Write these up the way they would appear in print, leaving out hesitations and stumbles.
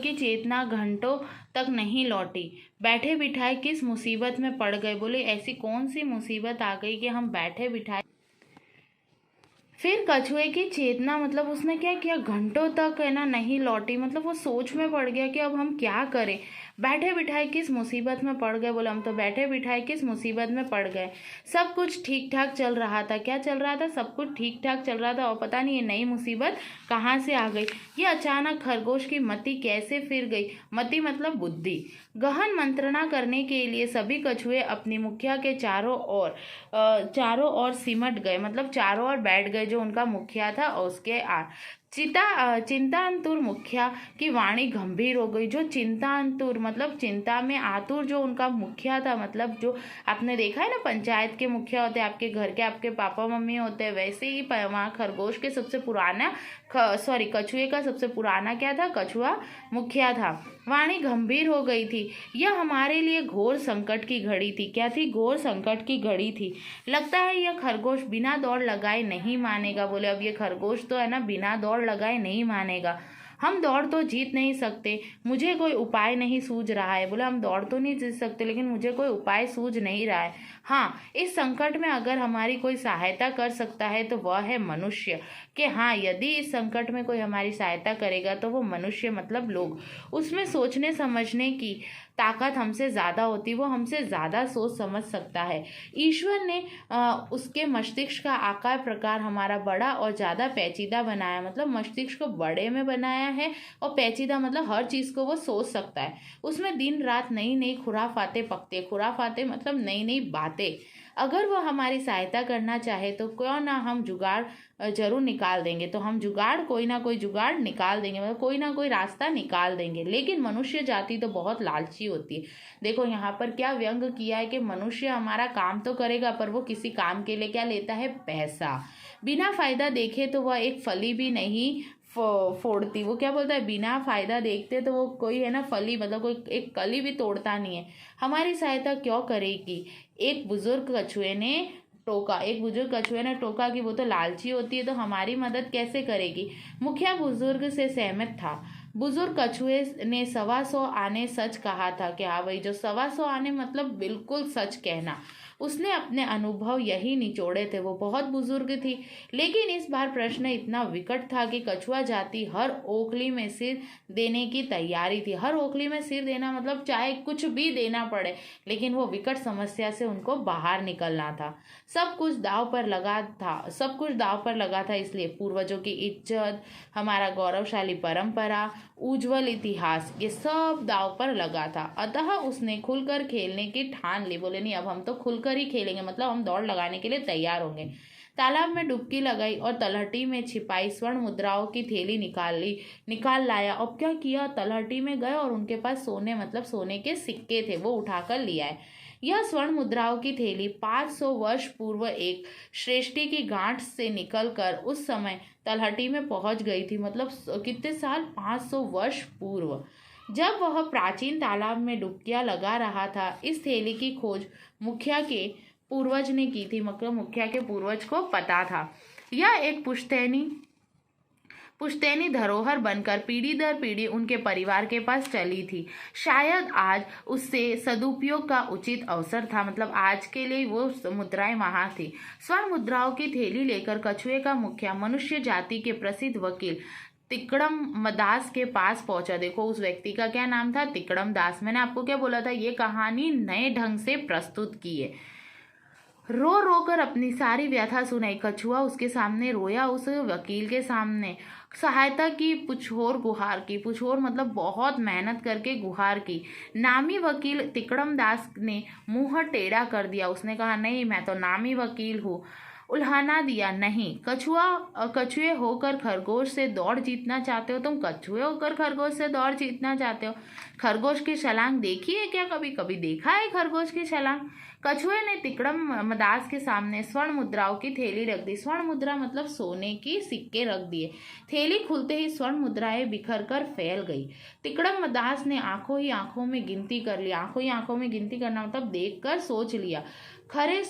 की चेतना घंटों तक नहीं लौटी। बैठे बिठाए किस मुसीबत में पड़ गए। बोले ऐसी कौन सी मुसीबत आ गई कि हम बैठे बिठाए। फिर कछुए की चेतना मतलब उसने क्या किया, घंटों तक है ना नहीं लौटी, मतलब वो सोच में पड़ गया कि अब हम क्या करें। बैठे बिठाए किस मुसीबत में पड़ गए। बोले हम तो बैठे बिठाए किस मुसीबत में पड़ गए। सब कुछ ठीक ठाक चल रहा था। क्या चल रहा था, सब कुछ ठीक ठाक चल रहा था और पता नहीं ये नई मुसीबत कहाँ से आ गई। ये अचानक खरगोश की मति कैसे फिर गई। मति मतलब बुद्धि। गहन मंत्रणा करने के लिए सभी कछुए अपनी मुखिया के चारों ओर सिमट गए, मतलब चारों ओर बैठ गए जो उनका मुखिया था और उसके चिंतान्तुर मुखिया की वाणी गंभीर हो गई। जो चिंतान्तुर मतलब चिंता में आतुर जो उनका मुखिया था, मतलब जो आपने देखा है ना पंचायत के मुखिया होते हैं आपके घर के, आपके पापा मम्मी होते हैं, वैसे ही वहाँ खरगोश के सबसे पुराना कछुए का सबसे पुराना क्या था, कछुआ मुखिया था। वाणी गंभीर हो गई थी। यह हमारे लिए घोर संकट की घड़ी थी। क्या थी, घोर संकट की घड़ी थी। लगता है यह खरगोश बिना दौड़ लगाए नहीं मानेगा। बोले अब ये खरगोश तो है ना बिना दौड़ लगाए नहीं मानेगा। हम दौड़ तो जीत नहीं सकते, मुझे कोई उपाय नहीं सूझ रहा है। बोले हम दौड़ तो नहीं जीत सकते लेकिन मुझे कोई उपाय सूझ नहीं रहा है। हाँ, इस संकट में अगर हमारी कोई सहायता कर सकता है तो वह है मनुष्य। कि हाँ, यदि इस संकट में कोई हमारी सहायता करेगा तो वो मनुष्य मतलब लोग। उसमें सोचने समझने की ताकत हमसे ज़्यादा होती, वो हमसे ज़्यादा सोच समझ सकता है। ईश्वर ने उसके मस्तिष्क का आकार प्रकार हमारा बड़ा और ज़्यादा पेचीदा बनाया, मतलब मस्तिष्क को बड़े में बनाया है और पेचीदा मतलब हर चीज़ को वो सोच सकता है। उसमें दिन रात नई नई खुराफातें पकते, खुराफातें मतलब नई नई बातें। अगर वो हमारी सहायता करना चाहे तो क्यों ना हम जुगाड़ जरूर निकाल देंगे। तो हम जुगाड़ कोई ना कोई जुगाड़ निकाल देंगे, मतलब कोई ना कोई रास्ता निकाल देंगे। लेकिन मनुष्य जाति तो बहुत लालची होती है। देखो यहाँ पर क्या व्यंग किया है कि मनुष्य हमारा काम तो करेगा पर वो किसी काम के लिए क्या लेता है, पैसा। बिना फायदा देखे तो वह एक फली भी नहीं फोड़ती। वो क्या बोलता है, बिना फायदा देखते तो वो कोई है ना फली मतलब कोई एक कली भी तोड़ता नहीं है। हमारी सहायता क्यों करेगी। एक बुजुर्ग कछुए ने टोका कि वो तो लालची होती है तो हमारी मदद कैसे करेगी। मुखिया बुजुर्ग से सहमत था। बुजुर्ग कछुए ने 125 आने सच कहा था। कि हाँ भाई, जो 125 आने मतलब बिल्कुल सच कहना। उसने अपने अनुभव यही निचोड़े थे। वो बहुत बुजुर्ग थी। लेकिन इस बार प्रश्न इतना विकट था कि कछुआ जाति हर ओखली में सिर देने की तैयारी थी। हर ओखली में सिर देना मतलब चाहे कुछ भी देना पड़े, लेकिन वो विकट समस्या से उनको बाहर निकलना था। सब कुछ दांव पर लगा था। इसलिए पूर्वजों की इज्जत, हमारा गौरवशाली परंपरा, उज्जवल इतिहास, ये सब दांव पर लगा था। अतः उसने खुलकर खेलने की ठान ली। बोले नहीं, अब हम तो खुलकर ही खेलेंगे, मतलब हम दौड़ लगाने के लिए तैयार होंगे। तालाब में डुबकी लगाई और तलहटी में छिपाई स्वर्ण मुद्राओं की थैली निकाल लाया। अब क्या किया, तलहटी में गए और उनके पास सोने के सिक्के थे, वो उठाकर लिया है। यह स्वर्ण मुद्राओं की थैली 500 वर्ष पूर्व एक श्रेष्ठी की गांठ से निकलकर उस समय तलहटी में पहुंच गई थी। मतलब कितने साल, 500 वर्ष पूर्व, जब वह प्राचीन तालाब में डुबकियां लगा रहा था। इस थैली की खोज मुखिया के पूर्वज ने की थी, मतलब मुखिया के पूर्वज को पता था। यह एक पुश्तैनी धरोहर बनकर पीढ़ी दर पीढ़ी उनके परिवार के पास चली थी। शायद आज उससे सदुपयोग का उचित अवसर था, मतलब आज के लिए वो मुद्राएं वहां थी। स्वर्ण मुद्राओं की थैली लेकर कछुए का मुखिया मनुष्य जाति के प्रसिद्ध वकील तिकड़म दास के पास पहुंचा। देखो उस व्यक्ति का क्या नाम था, तिकड़म दास। मैंने आपको क्या बोला था, ये कहानी नए ढंग से प्रस्तुत की है। रो रो कर अपनी सारी व्यथा सुनाई। कछुआ उसके सामने रोया, उस वकील के सामने सहायता की पुछोर गुहार की। पुछोर मतलब बहुत मेहनत करके गुहार की। नामी वकील तिकड़म दास ने मुंह टेढ़ा कर दिया। उसने कहा नहीं, मैं तो नामी वकील हूँ। उल्हाना दिया, नहीं, कछुए होकर खरगोश से दौड़ जीतना चाहते हो तुम, कछुए होकर खरगोश से दौड़ जीतना चाहते हो। खरगोश की छलांग देखी है क्या, कभी कभी देखा है खरगोश की छलांग। कछुए ने तिकड़म दास के सामने स्वर्ण मुद्राओं की थैली रख दी। स्वर्ण मुद्रा मतलब सोने की सिक्के रख दिए। थैली खुलते ही स्वर्ण मुद्राएं बिखर कर फैल गई। तिकड़म दास ने आंखों ही आंखों में गिनती कर ली। आंखों ही आंखों में गिनती करना मतलब देख कर सोच लिया। खरे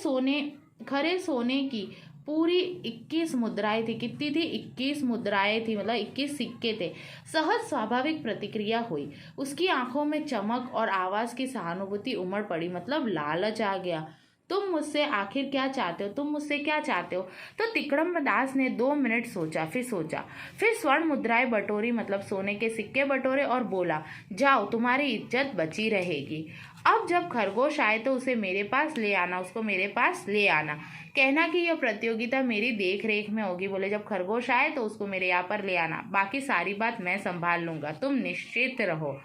सोने की पूरी 21 मुद्राएं थी। कितनी थी? 21 मुद्राएं थी, मतलब 21 सिक्के थे। सहज स्वाभाविक प्रतिक्रिया हुई। उसकी आंखों में चमक और आवाज की सहानुभूति उमड़ पड़ी, मतलब लालच आ गया। तुम मुझसे आखिर क्या चाहते हो? तुम मुझसे क्या चाहते हो? तो तिकड़म दास ने 2 मिनट सोचा, फिर स्वर्ण मुद्राएं बटोरी, मतलब सोने के सिक्के बटोरे और बोला, जाओ, तुम्हारी इज्जत बची रहेगी। अब जब खरगोश आए तो उसे मेरे पास ले आना, उसको मेरे पास ले आना। कहना कि यह प्रतियोगिता मेरी देख रेख में होगी। बोले जब खरगोश आए तो उसको मेरे यहाँ पर ले आना, बाकी सारी बात मैं संभाल लूंगा, तुम निश्चित रहो।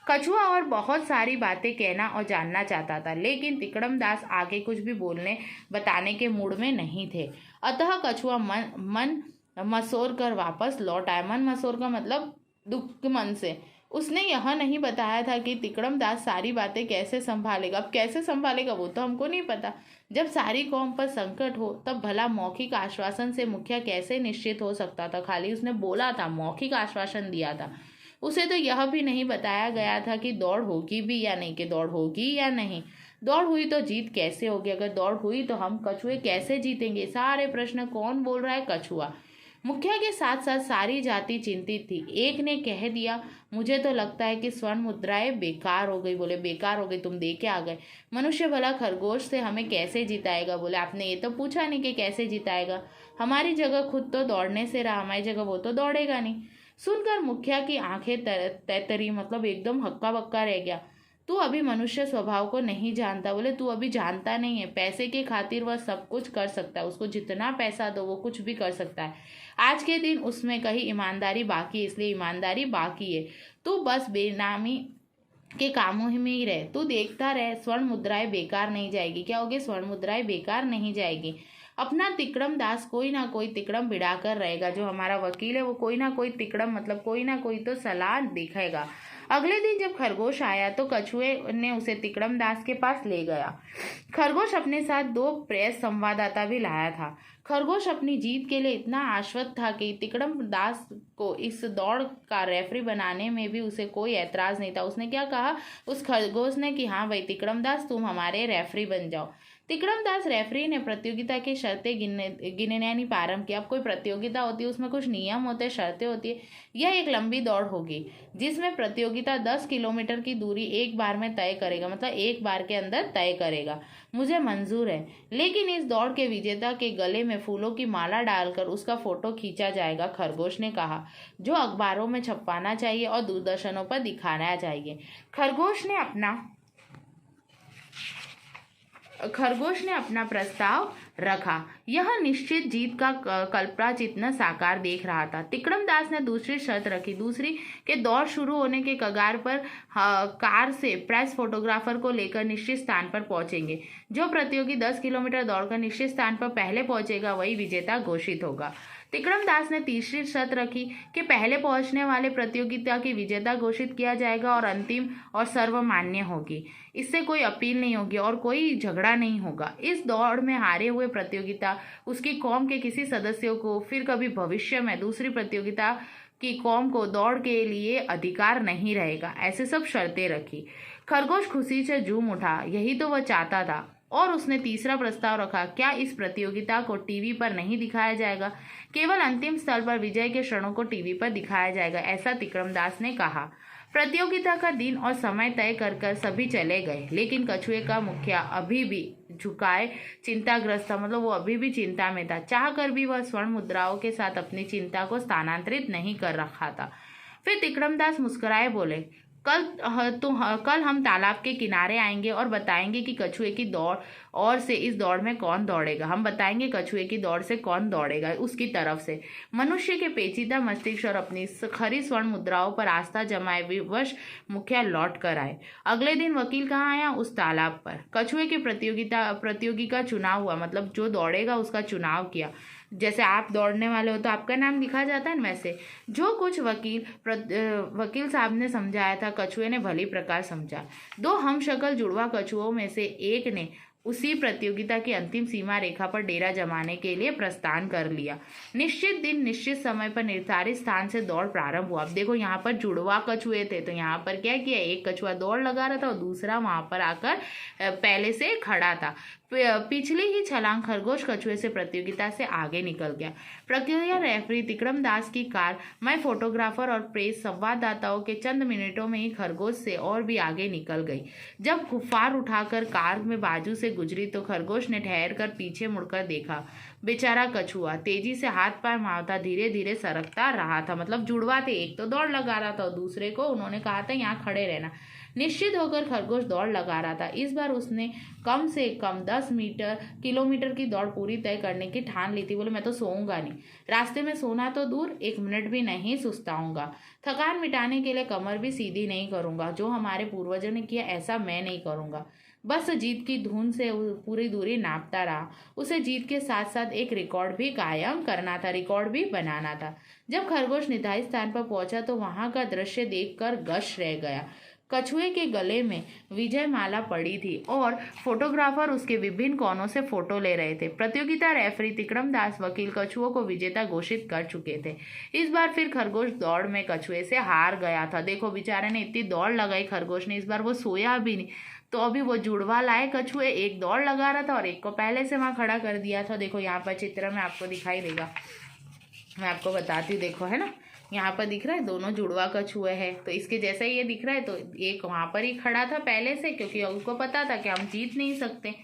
कछुआ और बहुत सारी बातें कहना और जानना चाहता था, लेकिन तिकड़म दास आगे कुछ भी बोलने बताने के मूड में नहीं थे। अतः कछुआ मन मसोर कर वापस लौट आया। मन मसोर का मतलब दुख मन से। उसने यह नहीं बताया था कि तिकड़म दास सारी बातें कैसे संभालेगा। अब कैसे संभालेगा वो तो हमको नहीं पता। जब सारी कौम पर संकट हो तब भला मौखिक आश्वासन से मुखिया कैसे निश्चित हो सकता था? खाली उसने बोला था, मौखिक आश्वासन दिया था। उसे तो यह भी नहीं बताया गया था कि दौड़ होगी भी या नहीं, कि दौड़ होगी या नहीं। दौड़ हुई तो जीत कैसे होगी? अगर दौड़ हुई तो हम कछुए कैसे जीतेंगे? सारे प्रश्न कौन बोल रहा है? कछुआ। मुखिया के साथ साथ सारी जाति चिंतित थी। एक ने कह दिया, मुझे तो लगता है कि स्वर्ण मुद्राएं बेकार हो गई। बोले बेकार हो गई? तुम दे के आ गए। मनुष्य भला खरगोश से हमें कैसे जिताएगा? बोले आपने ये तो पूछा नहीं कि कैसे जिताएगा। हमारी जगह खुद तो दौड़ने से रहा, हमारी जगह वो तो दौड़ेगा नहीं। सुनकर मुखिया की आंखें तैतरी, मतलब एकदम हक्का बक्का रह गया। तू अभी मनुष्य स्वभाव को नहीं जानता। बोले तू अभी जानता नहीं है। पैसे की खातिर वह सब कुछ कर सकता है, उसको जितना पैसा दो वो कुछ भी कर सकता है। आज के दिन उसमें कहीं ईमानदारी बाकी है, इसलिए ईमानदारी बाकी है। तू बस बेनामी के कामों में ही रहे, तू देखता रहे। स्वर्ण मुद्राएं बेकार नहीं जाएगी। क्या होगी? स्वर्ण मुद्राएं बेकार नहीं जाएगी। अपना तिकड़म दास कोई ना कोई तिकड़म बिड़ा कर रहेगा। जो हमारा वकील है वो कोई ना कोई तिकड़म, मतलब कोई ना कोई तो सलाह दिखाएगा। अगले दिन जब खरगोश आया तो कछुए ने उसे तिकड़म दास के पास ले गया। खरगोश अपने साथ 2 प्रेस संवाददाता भी लाया था। खरगोश अपनी जीत के लिए इतना आश्वस्त था कि तिकड़म दास को इस दौड़ का रेफरी बनाने में भी उसे कोई ऐतराज नहीं था। उसने क्या कहा उस खरगोश ने कि हाँ भाई तिकड़म दास, तुम हमारे रेफरी बन जाओ। तिकड़म दास रेफरी ने प्रतियोगिता की शर्तें गिनने यानी प्रारंभ किया। अब कोई प्रतियोगिता होती है उसमें कुछ नियम होते हैं, शर्तें होती है। यह एक लंबी दौड़ होगी जिसमें प्रतियोगिता 10 किलोमीटर की दूरी एक बार में तय करेगा, मतलब एक बार के अंदर तय करेगा। मुझे मंजूर है, लेकिन इस दौड़ के विजेता के गले में फूलों की माला डालकर उसका फोटो खींचा जाएगा, खरगोश ने कहा, जो अखबारों में छपवाना चाहिए और दूरदर्शनों पर दिखाना चाहिए। खरगोश ने अपना प्रस्ताव रखा। यह निश्चित जीत का कल्पना चित्र साकार देख रहा था। तिकड़म दास ने दूसरी शर्त रखी। दूसरी के दौड़ शुरू होने के कगार पर कार से प्रेस फोटोग्राफर को लेकर निश्चित स्थान पर पहुंचेंगे। जो प्रतियोगी 10 किलोमीटर दौड़कर निश्चित स्थान पर पहले पहुंचेगा वही विजेता घोषित होगा। तिकड़म दास ने तीसरी शर्त रखी कि पहले पहुंचने वाले प्रतियोगिता की विजेता घोषित किया जाएगा और अंतिम और सर्वमान्य होगी। इससे कोई अपील नहीं होगी और कोई झगड़ा नहीं होगा। इस दौड़ में हारे हुए प्रतियोगिता उसकी कौम के किसी सदस्यों को फिर कभी भविष्य में दूसरी प्रतियोगिता की कौम को दौड़ के लिए अधिकार नहीं रहेगा। ऐसे सब शर्तें रखी। खरगोश खुशी से झूम उठा, यही तो वह चाहता था। और उसने तीसरा प्रस्ताव रखा, क्या इस प्रतियोगिता को टीवी पर नहीं दिखाया जाएगा? केवल अंतिम स्थल पर विजय के क्षणों को टीवी पर दिखाया जाएगा, ऐसा तिकड़म दास ने कहा। प्रतियोगिता का दिन और समय तय कर सभी चले गए, लेकिन कछुए का मुखिया अभी भी झुकाए चिंताग्रस्त था, मतलब वो अभी भी चिंता में था। चाह कर भी वह स्वर्ण मुद्राओं के साथ अपनी चिंता को स्थानांतरित नहीं कर रखा था। फिर तिकड़म दास मुस्कुराए बोले, कल हम तालाब के किनारे आएंगे और बताएंगे कि कछुए की दौड़ और से इस दौड़ में कौन दौड़ेगा। हम बताएंगे कछुए की दौड़ से कौन दौड़ेगा उसकी तरफ से। मनुष्य के पेचीदा मस्तिष्क और अपनी खरी स्वर्ण मुद्राओं पर आस्था जमाए विवश मुखिया लौट कर आए। अगले दिन वकील कहाँ आया? उस तालाब पर। कछुए के प्रतियोगी का चुनाव हुआ, मतलब जो दौड़ेगा उसका चुनाव किया। जैसे आप दौड़ने वाले हो तो आपका नाम लिखा जाता है ना, वैसे जो कुछ वकील साहब ने समझाया था कछुए ने भली प्रकार समझा। 2 हमशक्ल जुड़वा कछुओं में से एक ने उसी प्रतियोगिता की अंतिम सीमा रेखा पर डेरा जमाने के लिए प्रस्थान कर लिया। निश्चित दिन निश्चित समय पर निर्धारित स्थान से दौड़ प्रारंभ हुआ। अब देखो यहाँ पर जुड़वा कछुए थे, तो यहाँ पर क्या किया, एक कछुआ दौड़ लगा रहा था और दूसरा वहां पर आकर पहले से खड़ा था। पिछली ही छलांग खरगोश कछुए से प्रतियोगिता से आगे निकल गया। प्रतियोगिता रेफरी तिकड़म दास की कार, मैं फोटोग्राफर और प्रेस संवाददाताओं के चंद मिनटों में ही खरगोश से और भी आगे निकल गई। जब गुफ्फार उठाकर कार में बाजू से गुजरी तो खरगोश ने ठहर कर पीछे मुड़कर देखा। बेचारा कछुआ तेजी से हाथ पैर मारता धीरे धीरे सरकता रहा था। मतलब जुड़वा थे, एक तो दौड़ लगा रहा था और दूसरे को उन्होंने कहा था यहाँ खड़े रहना। निश्चित होकर खरगोश दौड़ लगा रहा था। इस बार उसने कम से कम 10 किलोमीटर की दौड़ पूरी तय करने की ठान ली थी। बोले मैं तो सोऊंगा नहीं, रास्ते में सोना तो दूर, 1 मिनट भी नहीं सुस्ताऊंगा। थकान मिटाने के लिए कमर भी सीधी नहीं करूंगा। जो हमारे पूर्वजों ने किया ऐसा मैं नहीं करूंगा। बस जीत की धुन से पूरी दूरी नापता रहा। उसे जीत के साथ साथ एक रिकॉर्ड भी कायम करना था, रिकॉर्ड भी बनाना था। जब खरगोश निर्धारित स्थान पर पहुंचा तो वहां का दृश्य देखकर गश रह गया। कछुए के गले में विजय माला पड़ी थी और फोटोग्राफर उसके विभिन्न कोनों से फोटो ले रहे थे। प्रतियोगिता रेफरी तिकड़म दास वकील कछुओं को विजेता घोषित कर चुके थे। इस बार फिर खरगोश दौड़ में कछुए से हार गया था। देखो बेचारे ने इतनी दौड़ लगाई खरगोश ने, इस बार वो सोया भी नहीं। तो अभी वो जुड़वा लाए कछुए, एक दौड़ लगा रहा था और एक को पहले से वहां खड़ा कर दिया था। देखो यहाँ पर चित्र में आपको दिखाई देगा, मैं आपको बताती हूँ। देखो है ना, यहाँ पर दिख रहा है दोनों जुड़वा कछुए हैं, तो इसके जैसा ही ये दिख रहा है। तो एक वहां पर ही खड़ा था पहले से, क्योंकि उसको पता था कि हम जीत नहीं सकते।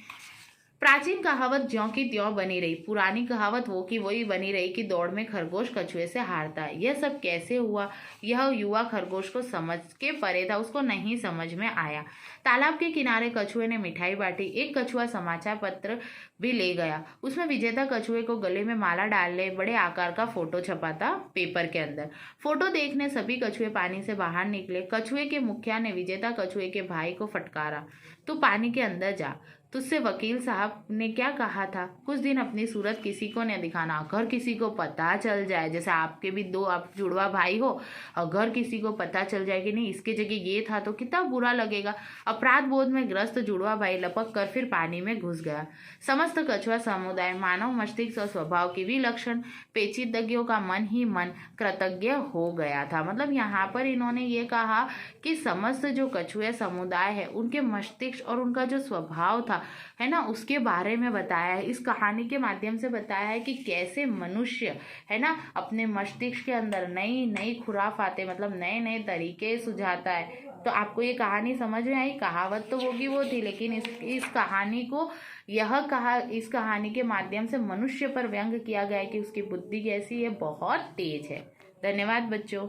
प्राचीन कहावत ज्यों की त्यों बनी रही, पुरानी कहावत वो की वही बनी रही कि दौड़ में खरगोश कछुए से हारता है। यह सब कैसे हुआ, यह युवा खरगोश को समझ के परे था, उसको नहीं समझ में आया। तालाब के किनारे कछुए ने मिठाई बांटी। एक कछुआ समाचार पत्र भी ले गया। उसमें विजेता कछुए को गले में माला डालने बड़े आकार का फोटो छपा था पेपर के अंदर। फोटो देखने सभी कछुए पानी से बाहर निकले। कछुए के मुखिया ने विजेता कछुए के भाई को फटकारा, तू पानी के अंदर जा, तुझसे वकील साहब ने क्या कहा था, कुछ दिन अपनी सूरत किसी को न दिखाना। अगर किसी को पता चल जाए, जैसे आपके भी 2 आप जुड़वा भाई हो, अगर किसी को पता चल जाए कि नहीं इसके जगह ये था तो कितना बुरा लगेगा। अपराध बोध में ग्रस्त जुड़वा भाई लपक कर फिर पानी में घुस गया। समस्त कछुआ समुदाय मानव मस्तिष्क और स्वभाव की विलक्षण पेचीदगियों का मन ही मन कृतज्ञ हो गया था। मतलब यहाँ पर इन्होंने ये कहा कि समस्त जो कछुए समुदाय है उनके मस्तिष्क और उनका जो स्वभाव था है ना, उसके बारे में बताया है। इस कहानी के माध्यम से बताया है कि कैसे मनुष्य है ना अपने मस्तिष्क के अंदर नई नई खुराफाते मतलब नए नए तरीके सुझाता है। तो आपको ये कहानी समझ में आई। कहावत तो होगी वो थी, लेकिन इस कहानी को इस कहानी के माध्यम से मनुष्य पर व्यंग किया गया है कि उसकी बुद्धि कैसी है, बहुत तेज है। धन्यवाद बच्चों।